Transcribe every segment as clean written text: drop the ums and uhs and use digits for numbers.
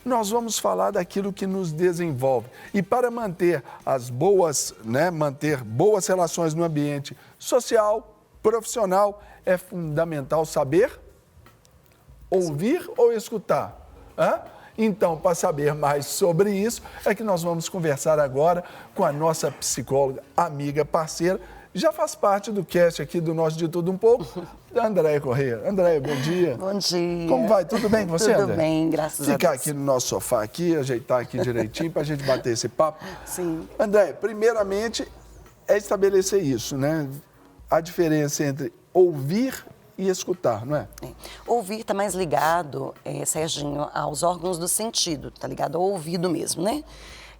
nós vamos falar daquilo que nos desenvolve. E para manter manter boas relações no ambiente social, profissional, é fundamental saber ouvir ou escutar. Então, para saber mais sobre isso, é que nós vamos conversar agora com a nossa psicóloga, amiga, parceira, já faz parte do cast aqui do Nosso De Tudo Um Pouco, Andréia Corrêa. Andréia, bom dia. Bom dia. Como vai? Tudo bem com você, Andréia? Tudo bem, graças a Deus. Ficar aqui no nosso sofá aqui, ajeitar aqui direitinho para a gente bater esse papo. Sim. Andréia, primeiramente, é estabelecer isso, né? A diferença entre ouvir e escutar, não é? Ouvir está mais ligado, Serginho, aos órgãos do sentido, está ligado ao ouvido mesmo, né?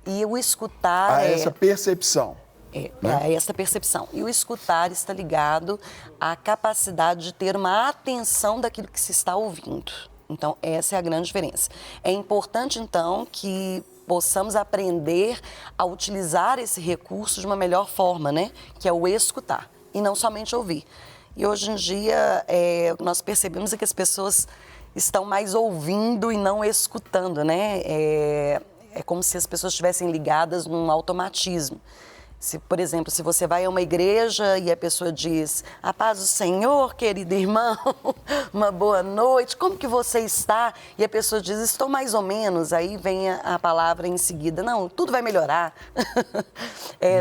E o escutar essa percepção. É essa percepção. E o escutar está ligado à capacidade de ter uma atenção daquilo que se está ouvindo. Então, essa é a grande diferença. É importante, então, que possamos aprender a utilizar esse recurso de uma melhor forma, né? Que é o escutar, e não somente ouvir. E hoje em dia, nós percebemos que as pessoas estão mais ouvindo e não escutando, né? É como se as pessoas estivessem ligadas num automatismo. Por exemplo, se você vai a uma igreja e a pessoa diz: "A paz do Senhor, querido irmão, uma boa noite, como que você está?" E a pessoa diz: "Estou mais ou menos", aí vem a palavra em seguida: "Não, tudo vai melhorar,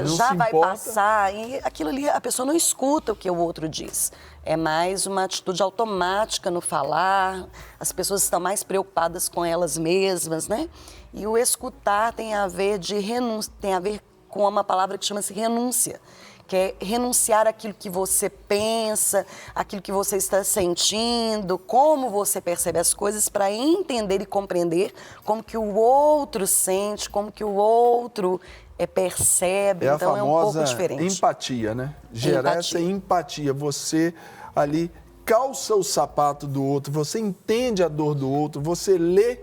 já vai passar", e aquilo ali, a pessoa não escuta o que o outro diz. É mais uma atitude automática no falar, as pessoas estão mais preocupadas com elas mesmas, né? E o escutar tem a ver com uma palavra que chama-se renúncia, que é renunciar àquilo que você pensa, àquilo que você está sentindo, como você percebe as coisas, para entender e compreender como que o outro sente, como que o outro percebe. Então é um pouco diferente. Empatia, né? Gerar essa empatia. Você ali calça o sapato do outro, você entende a dor do outro, você lê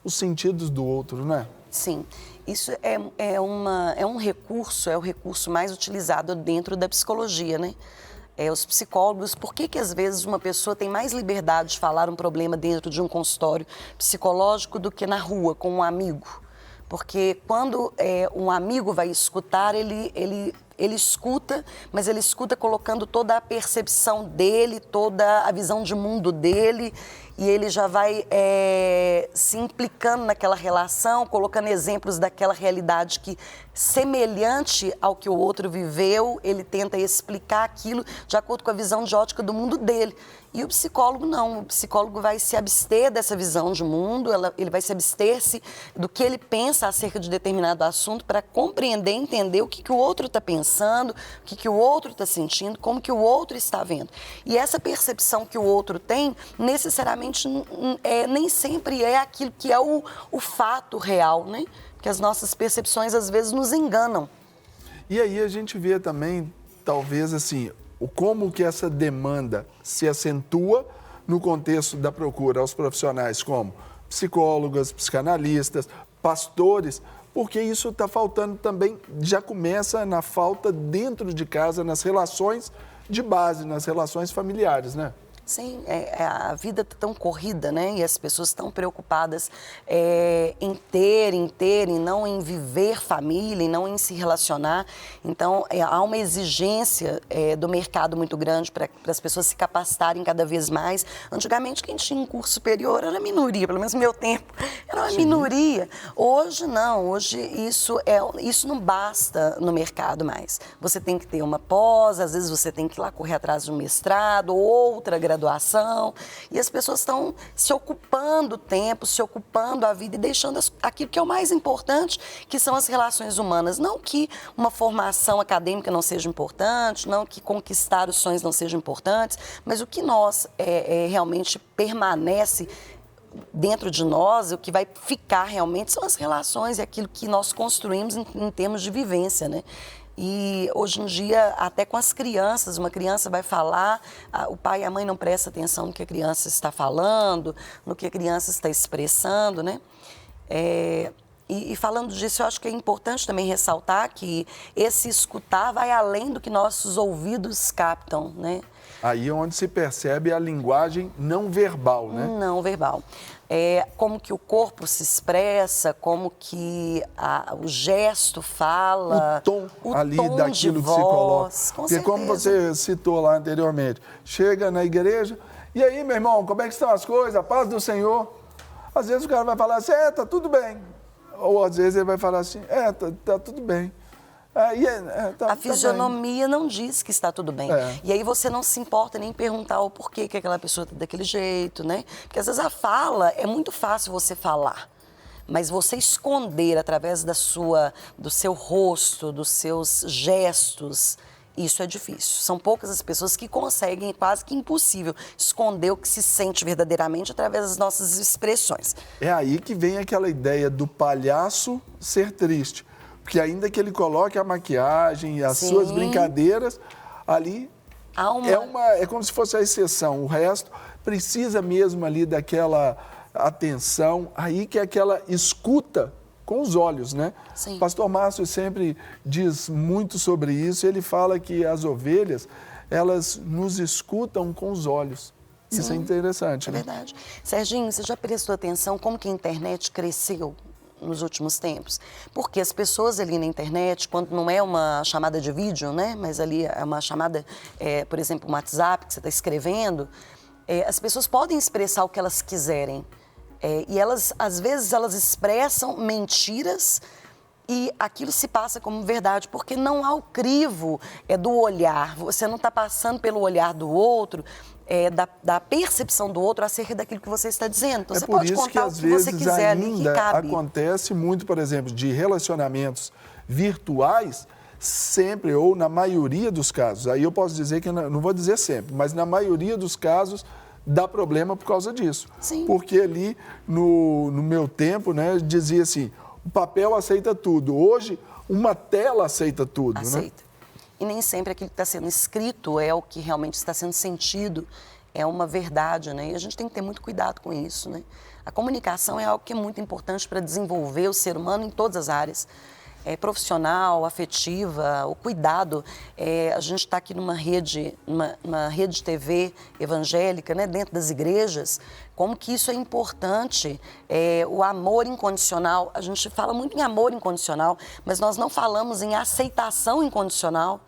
os sentidos do outro, não é? Sim. Isso é o recurso mais utilizado dentro da psicologia, né? Os psicólogos, por que às vezes uma pessoa tem mais liberdade de falar um problema dentro de um consultório psicológico do que na rua, com um amigo? Porque quando um amigo vai escutar, ele escuta, mas ele escuta colocando toda a percepção dele, toda a visão de mundo dele, e ele já vai se implicando naquela relação, colocando exemplos daquela realidade que, semelhante ao que o outro viveu, ele tenta explicar aquilo de acordo com a visão de ótica do mundo dele. E o psicólogo não, o psicólogo vai se abster dessa visão de mundo, ele vai se abster-se do que ele pensa acerca de determinado assunto para compreender, entender o que o outro está pensando, o que o outro está sentindo, como que o outro está vendo. E essa percepção que o outro tem, necessariamente, nem sempre é aquilo que é o fato real, né? Porque as nossas percepções, às vezes, nos enganam. E aí a gente vê também, talvez, assim, como que essa demanda se acentua no contexto da procura aos profissionais como psicólogas, psicanalistas, pastores, porque isso está faltando também, já começa na falta dentro de casa, nas relações de base, nas relações familiares, né? Sim, a vida está tão corrida, né? E as pessoas estão preocupadas em ter, e não em viver família, e não em se relacionar. Então, há uma exigência do mercado muito grande para as pessoas se capacitarem cada vez mais. Antigamente, quem tinha um curso superior era minoria, pelo menos no meu tempo, era uma minoria. Hoje, não. Hoje, isso não basta no mercado mais. Você tem que ter uma pós, às vezes você tem que ir lá correr atrás de um mestrado, outra graduação, e as pessoas estão se ocupando o tempo, se ocupando a vida e deixando aquilo que é o mais importante, que são as relações humanas. Não que uma formação acadêmica não seja importante, não que conquistar os sonhos não sejam importantes, mas o que nós realmente permanece dentro de nós, o que vai ficar realmente são as relações e aquilo que nós construímos em termos de vivência, né? E hoje em dia, até com as crianças, uma criança vai falar, o pai e a mãe não prestam atenção no que a criança está falando, no que a criança está expressando, né? E falando disso, eu acho que é importante também ressaltar que esse escutar vai além do que nossos ouvidos captam, né? Aí é onde se percebe a linguagem não verbal, né? Não verbal. como que o corpo se expressa, como que o gesto fala. O ali tom daquilo de que se coloca. voz, com Porque certeza. como você citou lá anteriormente, chega na igreja, e aí, meu irmão, como é que estão as coisas? A paz do Senhor. Às vezes o cara vai falar assim, tá tudo bem. Ou às vezes ele vai falar assim, tá tudo bem. A fisionomia não diz que está tudo bem. E aí você não se importa nem perguntar o porquê que aquela pessoa está daquele jeito, né? Porque às vezes a fala, é muito fácil você falar. Mas você esconder através do seu rosto, dos seus gestos, isso é difícil. São poucas as pessoas que conseguem, quase que impossível, esconder o que se sente verdadeiramente através das nossas expressões. É aí que vem aquela ideia do palhaço ser triste. Porque ainda que ele coloque a maquiagem e as suas brincadeiras, ali é como se fosse a exceção. O resto precisa mesmo ali daquela atenção, aí que é aquela escuta com os olhos, né? Sim. Pastor Márcio sempre diz muito sobre isso. Ele fala que as ovelhas, elas nos escutam com os olhos. Sim, isso é interessante, né? É verdade. Serginho, você já prestou atenção como que a internet cresceu nos últimos tempos? Porque as pessoas ali na internet, quando não é uma chamada de vídeo, né? Mas ali é uma chamada, por exemplo, um WhatsApp que você está escrevendo, as pessoas podem expressar o que elas quiserem. E elas, às vezes, elas expressam mentiras e aquilo se passa como verdade, porque não há o crivo do olhar. Você não está passando pelo olhar do outro, da percepção do outro acerca daquilo que você está dizendo. Então, você pode contar o que você quiser ali, que cabe. Acontece muito, por exemplo, de relacionamentos virtuais, sempre ou na maioria dos casos. Aí eu posso dizer que, não vou dizer sempre, mas na maioria dos casos, dá problema por causa disso. Sim. Porque ali, no meu tempo, né, dizia assim, o papel aceita tudo. Hoje, uma tela aceita tudo. Aceita. Né? E nem sempre aquilo que está sendo escrito é o que realmente está sendo sentido, é uma verdade, né? E a gente tem que ter muito cuidado com isso, né? A comunicação é algo que é muito importante para desenvolver o ser humano em todas as áreas. Profissional, afetiva, o cuidado. A gente está aqui numa rede de TV evangélica, né, dentro das igrejas, como que isso é importante, o amor incondicional. A gente fala muito em amor incondicional, mas nós não falamos em aceitação incondicional.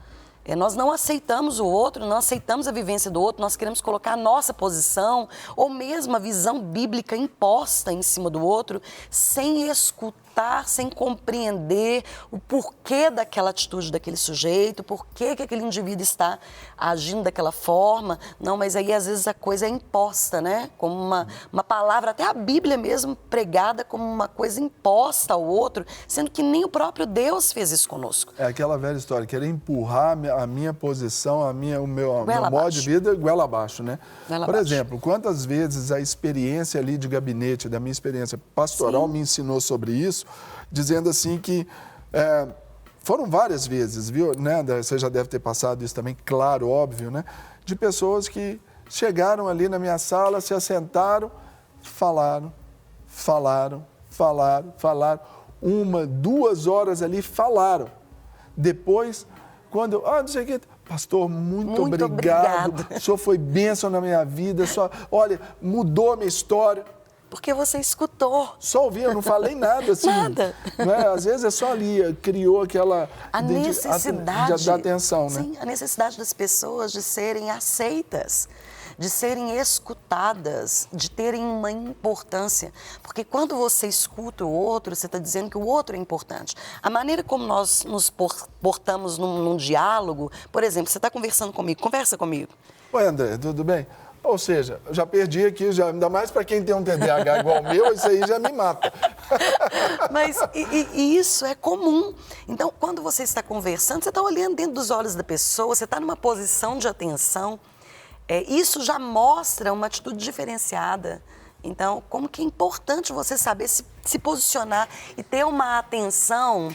Nós não aceitamos o outro, não aceitamos a vivência do outro, nós queremos colocar a nossa posição ou mesmo a visão bíblica imposta em cima do outro, sem escutar, sem compreender o porquê daquela atitude daquele sujeito, porquê que aquele indivíduo está agindo daquela forma. Não, mas aí às vezes a coisa é imposta, né? Como uma palavra, até a Bíblia mesmo pregada como uma coisa imposta ao outro, sendo que nem o próprio Deus fez isso conosco. É aquela velha história, querer empurrar a minha posição, o meu modo de vida, goela abaixo, né? Por exemplo, quantas vezes a experiência ali de gabinete, da minha experiência pastoral, me ensinou sobre isso, dizendo assim que foram várias vezes, viu? Né? Você já deve ter passado isso também, claro, óbvio, né? De pessoas que chegaram ali na minha sala, se assentaram, falaram. 1, 2 horas ali, falaram. Depois, quando não sei o que, pastor, muito obrigado. O senhor foi bênção na minha vida, olha, mudou a minha história. Porque você escutou. Só ouvi, eu não falei nada assim. Nada. Né? Às vezes é só ali, criou aquela necessidade da atenção, né? Sim, a necessidade das pessoas de serem aceitas, de serem escutadas, de terem uma importância. Porque quando você escuta o outro, você está dizendo que o outro é importante. A maneira como nós nos portamos num diálogo, por exemplo, você está conversando comigo, conversa comigo. Oi, André, tudo bem? Ou seja, já perdi aqui, ainda mais para quem tem um TDAH igual o meu, isso aí já me mata. Mas e isso é comum. Então, quando você está conversando, você está olhando dentro dos olhos da pessoa, você está numa posição de atenção. Isso já mostra uma atitude diferenciada. Então, como que é importante você saber se posicionar e ter uma atenção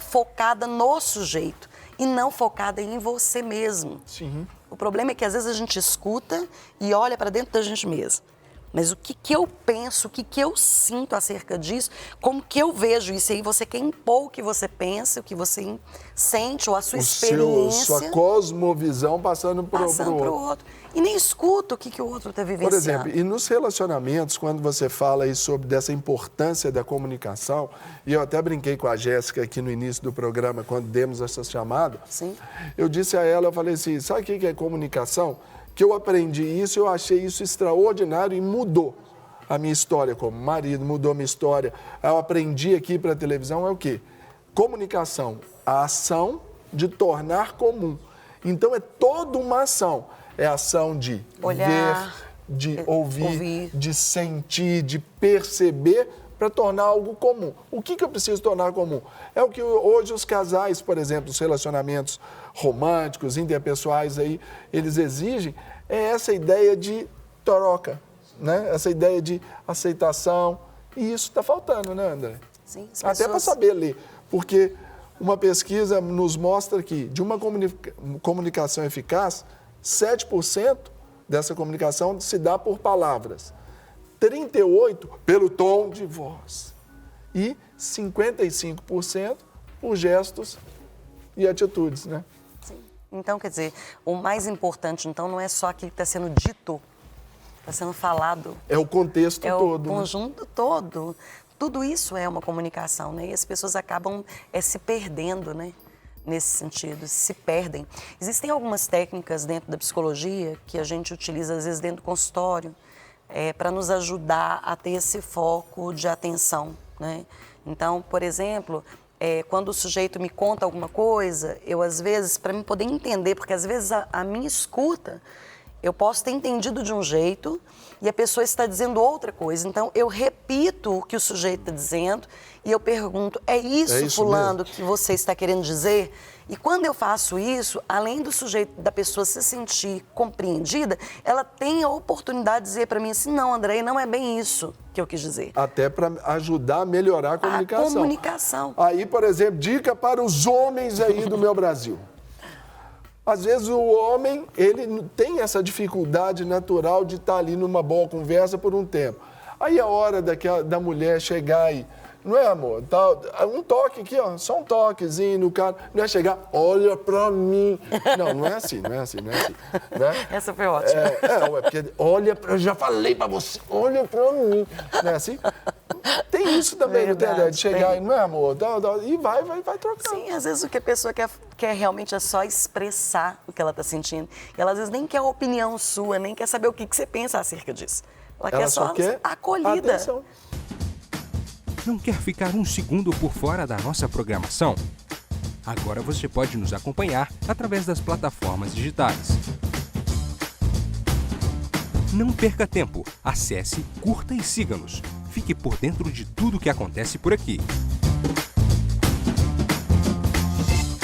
focada no sujeito e não focada em você mesmo. Sim. O problema é que às vezes a gente escuta e olha para dentro da gente mesmo. mas o que eu penso, o que eu sinto acerca disso, como que eu vejo isso. E aí você quer impor o que você pensa, o que você sente, ou a sua experiência. Sua cosmovisão passando para o outro. E nem escuta o que o outro está vivenciando. Por exemplo, e nos relacionamentos, quando você fala aí sobre dessa importância da comunicação, e eu até brinquei com a Jéssica aqui no início do programa, quando demos essa chamada, Sim. Eu disse a ela, eu falei assim, sabe o que é comunicação? Que eu aprendi isso, eu achei isso extraordinário e mudou a minha história como marido, mudou a minha história. Eu aprendi aqui para a televisão, é o quê? Comunicação, a ação de tornar comum. Então, é toda uma ação. É a ação de olhar, ver, de ouvir, de sentir, de perceber, para tornar algo comum. O que eu preciso tornar comum? É o que hoje os casais, por exemplo, os relacionamentos românticos, interpessoais, aí, eles exigem, é essa ideia de troca, né? Essa ideia de aceitação. E isso está faltando, né, André? Sim, até para saber ler, porque uma pesquisa nos mostra que de uma comunicação eficaz, 7% dessa comunicação se dá por palavras, 38% pelo tom de voz e 55% por gestos e atitudes, né? Sim. Então, quer dizer, o mais importante, então, não é só aquilo que está sendo dito, está sendo falado. É o contexto todo. É o conjunto todo. Tudo isso é uma comunicação, né? E as pessoas acabam se perdendo, né? Nesse sentido, se perdem. Existem algumas técnicas dentro da psicologia que a gente utiliza, às vezes, dentro do consultório, para nos ajudar a ter esse foco de atenção, né? Então, por exemplo, quando o sujeito me conta alguma coisa, eu, às vezes, para mim poder entender, porque às vezes a minha escuta, eu posso ter entendido de um jeito e a pessoa está dizendo outra coisa. Então, eu repito o que o sujeito está dizendo e eu pergunto, é isso fulano, mesmo que você está querendo dizer? E quando eu faço isso, além do sujeito, da pessoa se sentir compreendida, ela tem a oportunidade de dizer para mim assim, não, André, não é bem isso que eu quis dizer. Até para ajudar a melhorar a comunicação. A comunicação. Aí, por exemplo, dica para os homens aí do meu Brasil. Às vezes o homem, ele tem essa dificuldade natural de estar ali numa boa conversa por um tempo. Aí é hora da mulher chegar e, não é, amor? Tá, um toque aqui, ó, só um toquezinho no cara. Não é chegar, olha pra mim. Não é assim. Né? Essa foi ótima. Porque olha, eu já falei pra você, olha pra mim. Não é assim? Tem isso também, não tem, de chegar e, não é, amor? E vai trocar. Sim, às vezes o que a pessoa quer realmente é só expressar o que ela está sentindo. E ela, às vezes, nem quer a opinião sua, nem quer saber o que você pensa acerca disso. Ela quer só acolhida. Atenção. Não quer ficar um segundo por fora da nossa programação? Agora você pode nos acompanhar através das plataformas digitais. Não perca tempo. Acesse, curta e siga-nos. Fique por dentro de tudo que acontece por aqui.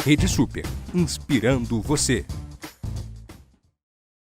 Rede Super, inspirando você.